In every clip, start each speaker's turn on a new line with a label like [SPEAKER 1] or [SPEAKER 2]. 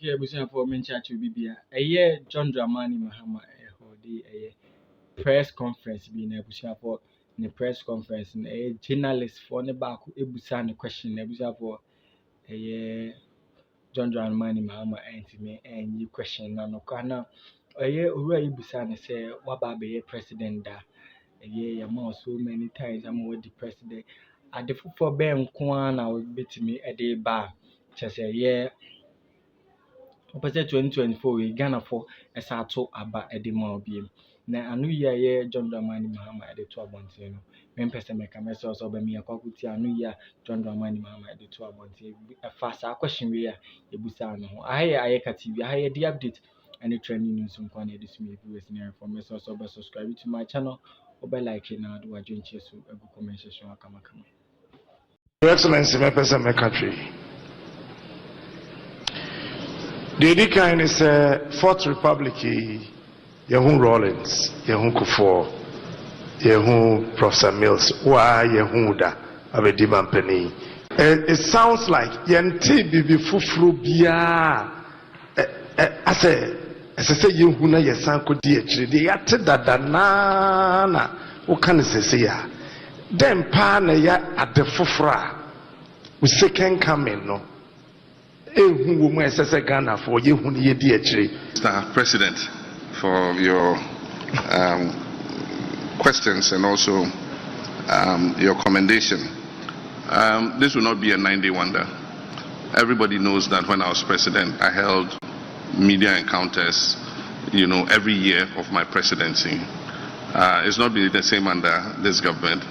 [SPEAKER 1] Okay, we say for mention to Bibia. A year John Dramani Mahama a press conference being a bush for the press conference and a journalist for the back ebusan question ebusa for a year John Dramani Mahama and you question no kana a year already ebusan say what about be a president da a year amount so many times I'm with the president at the for Ben Kwan I will beat me a day bar just a year. Opposite 2024 we Ghana for a sato aba edema obiem na anu ya ye John Dramani Mahama ede to abonte no men pese meka mese so ba mi akwakuti anu ya John Dramani Mahama ede to abonte e fa sa question we ya ebusa no ho aye Ayeka TV aye the update and the trending news nko na edis me viewers na from so so subscribe to my channel obe like na do adwen cheso egu comment section akama kama.
[SPEAKER 2] Your Excellency, my person, my country. The Edika is a Fourth Republic, Yahoo Rollins, Yahoo Kufor, Yahoo Professor Mills, Wa Yahuda, Abediman Penny. It sounds like Yanti Bibi Fufru Bia. I say, Yahuna Yasanko DH, the Atida Nana, what can I say? Then Pana ya at the Fufra, we second coming, no.
[SPEAKER 3] Mr. President, for your questions and also your commendation. This will not be a 90 wonder. Everybody knows that when I was president, I held media encounters, every year of my presidency. It's not been the same under this government.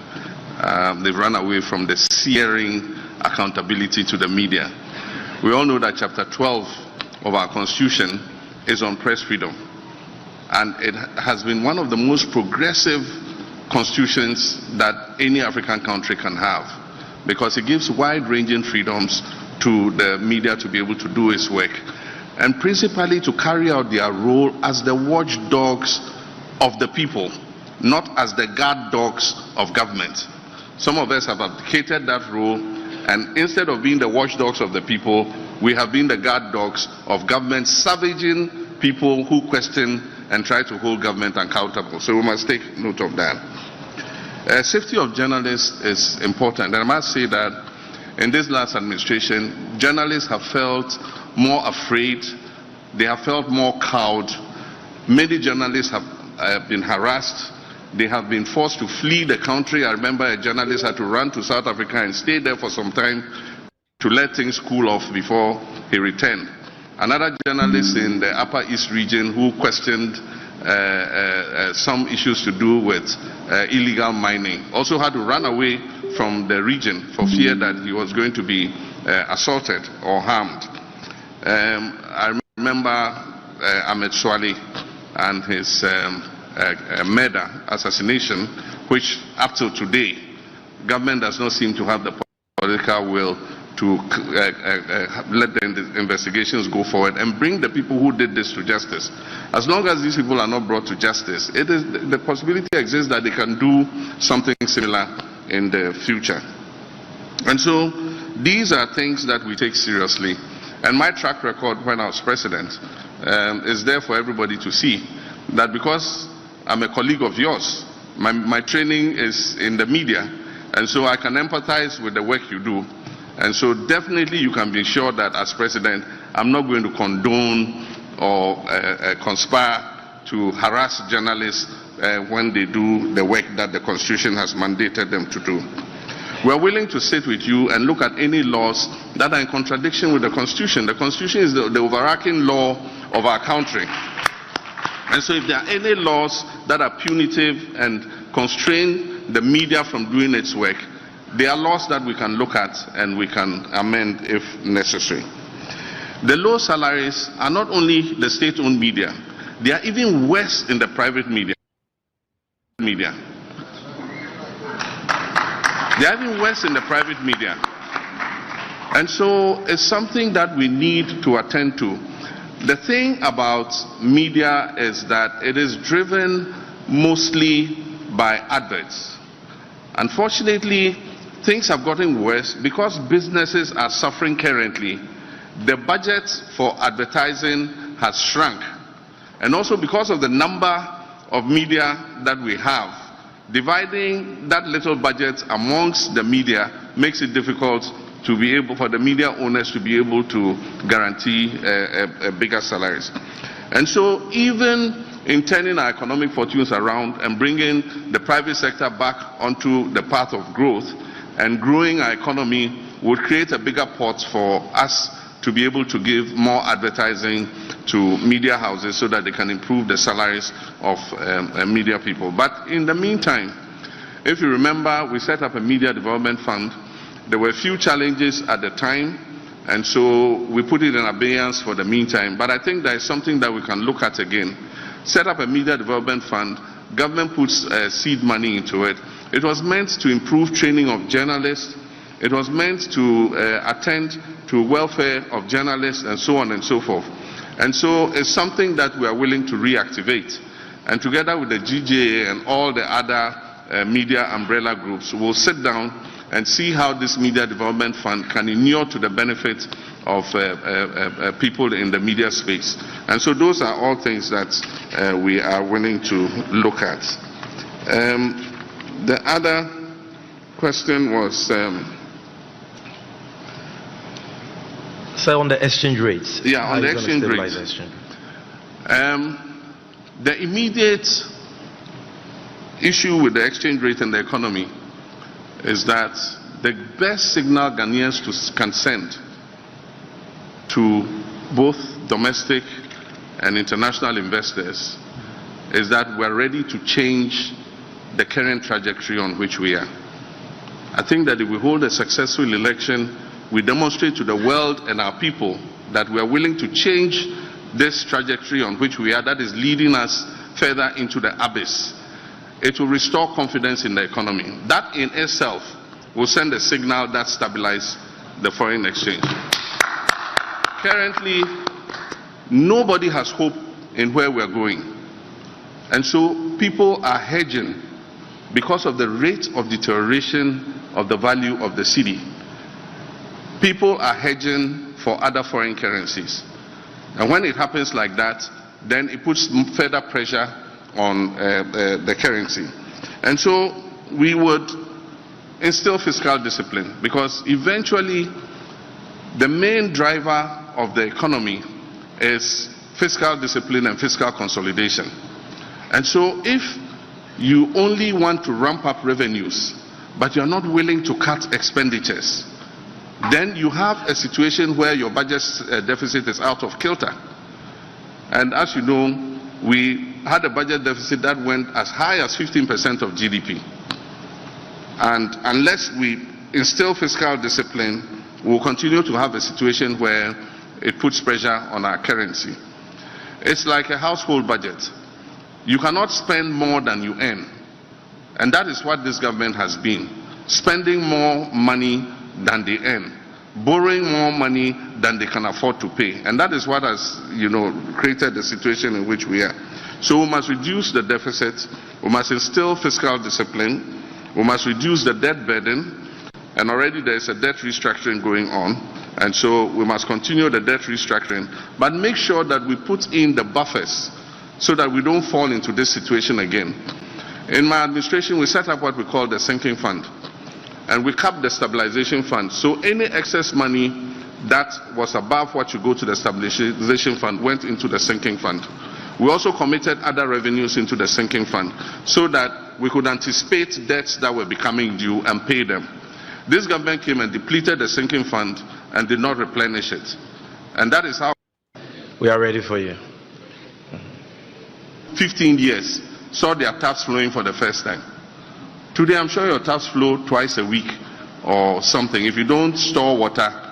[SPEAKER 3] They've run away from the searing accountability to the media. We all know that Chapter 12 of our Constitution is on press freedom. And it has been one of the most progressive constitutions that any African country can have, because it gives wide-ranging freedoms to the media to be able to do its work, and principally to carry out their role as the watchdogs of the people, not as the guard dogs of government. Some of us have abdicated that role, and instead of being the watchdogs of the people, we have been the guard dogs of government, savaging people who question and try to hold government accountable. So we must take note of that. Safety of journalists is important, and I must say that in this last administration, journalists have felt more afraid, they have felt more cowed. Many journalists have been harassed. They have been forced to flee the country. I remember a journalist had to run to South Africa and stay there for some time to let things cool off before he returned. Another journalist in the Upper East region who questioned some issues to do with illegal mining also had to run away from the region for fear that he was going to be assaulted or harmed. I remember Ahmed Swali and his murder, assassination, which up till today, government does not seem to have the political will to let the investigations go forward and bring the people who did this to justice. As long as these people are not brought to justice, the possibility exists that they can do something similar in the future. And so these are things that we take seriously. And my track record when I was president is there for everybody to see, that because I'm a colleague of yours, my training is in the media, and so I can empathize with the work you do. And so definitely you can be sure that as president, I'm not going to condone or conspire to harass journalists when they do the work that the Constitution has mandated them to do. We're willing to sit with you and look at any laws that are in contradiction with the Constitution. The Constitution is the overarching law of our country. And so if there are any laws that are punitive and constrain the media from doing its work, there are laws that we can look at and we can amend if necessary. The low salaries are not only the state-owned media, they are even worse in the private media. They are even worse in the private media. And so it's something that we need to attend to. The thing about media is that it is driven mostly by adverts. Unfortunately, things have gotten worse because businesses are suffering currently. the budget for advertising has shrunk. And also because of the number of media that we have, dividing that little budget amongst the media makes it difficult to be able for the media owners to be able to guarantee bigger salaries. And so even in turning our economic fortunes around and bringing the private sector back onto the path of growth and growing our economy would create a bigger pot for us to be able to give more advertising to media houses so that they can improve the salaries of media people. But in the meantime, if you remember, we set up a media development fund. There were a few challenges at the time, and so we put it in abeyance for the meantime. But I think there is something that we can look at again. Set up a media development fund. Government puts seed money into it. It was meant to improve training of journalists. It was meant to attend to welfare of journalists and so on and so forth. And so it's something that we are willing to reactivate. And together with the GJA and all the other media umbrella groups, we'll sit down and see how this media development fund can inure to the benefit of people in the media space. And so those are all things that we are willing to look at. The other question was...
[SPEAKER 4] So on the exchange rates.
[SPEAKER 3] Yeah, on the exchange rates. The immediate issue with the exchange rate and the economy is that the best signal Ghanaians can send to both domestic and international investors is that we're ready to change the current trajectory on which we are. I think that if we hold a successful election, we demonstrate to the world and our people that we are willing to change this trajectory on which we are, that is leading us further into the abyss. It will restore confidence in the economy. That in itself will send a signal that stabilizes the foreign exchange. Currently, nobody has hope in where we're going. And so people are hedging because of the rate of deterioration of the value of the cedi. People are hedging for other foreign currencies. And when it happens like that, then it puts further pressure on the currency. And so we would instill fiscal discipline, because eventually the main driver of the economy is fiscal discipline and fiscal consolidation. And so if you only want to ramp up revenues, but you're not willing to cut expenditures, then you have a situation where your budget deficit is out of kilter. And as you know, we had a budget deficit that went as high as 15% of GDP. And unless we instill fiscal discipline, we'll continue to have a situation where it puts pressure on our currency. It's like a household budget. You cannot spend more than you earn. And that is what this government has been. Spending more money than they earn. Borrowing more money than they can afford to pay. And that is what has, created the situation in which we are. So we must reduce the deficit. We must instill fiscal discipline. We must reduce the debt burden. And already there is a debt restructuring going on. And so we must continue the debt restructuring. But make sure that we put in the buffers so that we don't fall into this situation again. In my administration, we set up what we call the sinking fund. And we capped the stabilization fund. So any excess money that was above what should go to the stabilization fund went into the sinking fund. We also committed other revenues into the sinking fund so that we could anticipate debts that were becoming due and pay them. This government came and depleted the sinking fund and did not replenish it. And that is how
[SPEAKER 4] we are ready for you.
[SPEAKER 3] 15 years saw their taps flowing for the first time. Today I'm sure your taps flow twice a week or something. If you don't store water,